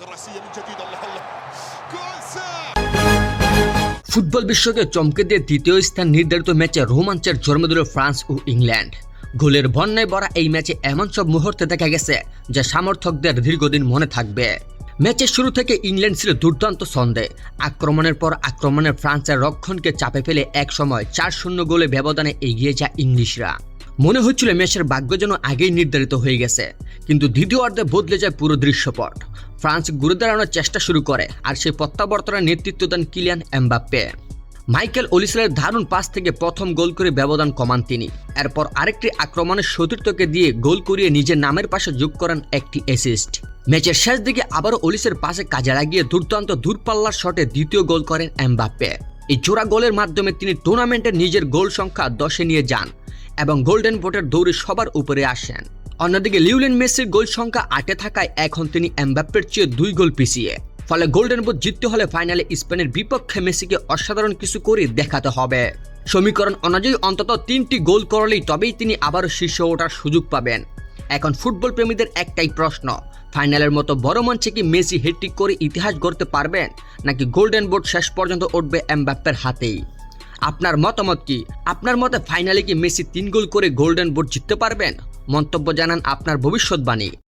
الرأسية من جديد. الله الله كوسة. Football বিশ্বকে চমকে দিয়ে দ্বিতীয় স্থান নির্ধারিত ম্যাচে রোমাঞ্চের জন্ম দিল ফ্রান্স ও ইংল্যান্ড। গোলের বন্যায় ভরা এই ম্যাচে এমন সব মুহূর্তে দেখা গেছে যা সমর্থকদের দীর্ঘদিন মনে থাকবে। ম্যাচের শুরু থেকে ইংল্যান্ড ছিল দুর্দান্ত ছন্দে। আক্রমণের পর আক্রমণে ফ্রান্সের রক্ষণকে চাপে ফেলে একসময় 4-0 গোলে ব্যবধানে এগিয়ে যায় ইংলিশরা। মনে হচ্ছিল ম্যাচের ভাগ্য যেন আগেই নির্ধারিত হয়ে গেছে, কিন্তু দ্বিতীয় অর্ধে বদলে যায় পুরো দৃশ্যপট। ফ্রান্স ঘুরে দাঁড়ানোর চেষ্টা শুরু করে, আর সেই প্রত্যাবর্তনের নেতৃত্ব দেন কিলিয়ান এমবাপ্পে। মাইকেল ওলিসের দারুণ পাস থেকে প্রথম গোল করে ব্যবধান কমান তিনি। এরপর আরেকটি আক্রমণের সতীর্থকে দিয়ে গোল করিয়ে নিজের নামের পাশে যোগ করেন একটি অ্যাসিস্ট। ম্যাচের শেষ দিকে আবারও ওলিসের পাশে কাজে লাগিয়ে দুর্দান্ত দূরপাল্লার শটে দ্বিতীয় গোল করেন এমবাপ্পে। এই জোড়া গোলের মাধ্যমে তিনি টুর্নামেন্টের নিজের গোল সংখ্যা 10-এ নিয়ে যান এবং গোল্ডেন বুটের দৌড়ে সবার উপরে আসেন। অন্যদিকে লিওনেল মেসির গোল সংখ্যা 8-এ থাকায় এখন তিনি এমবাপ্পের চেয়ে 2 গোল পিছিয়ে। ফলে গোল্ডেন বুট জিততে হলে ফাইনালে স্পেনের বিপক্ষে মেসিকে অসাধারণ কিছু করে দেখাতে হবে। সমীকরণ অনুযায়ী অন্তত 3টি গোল করলেই তবেই তিনি আবারও শীর্ষে ওঠার সুযোগ পাবেন। এখন ফুটবল প্রেমীদের একটাই প্রশ্ন, ফাইনালের মতো বড় মঞ্চে কি মেসি হ্যাট্রিক করে ইতিহাস গড়তে পারবেন, নাকি গোল্ডেন বুট শেষ পর্যন্ত উঠবে এমবাপ্পের হাতেই? আপনার মতামত কি? আপনার মতে ফাইনালে কি মেসি 3 গোল করে গোল্ডেন বুট জিততে পারবেন? মন্তব্য জানান আপনার ভবিষ্যৎবাণী।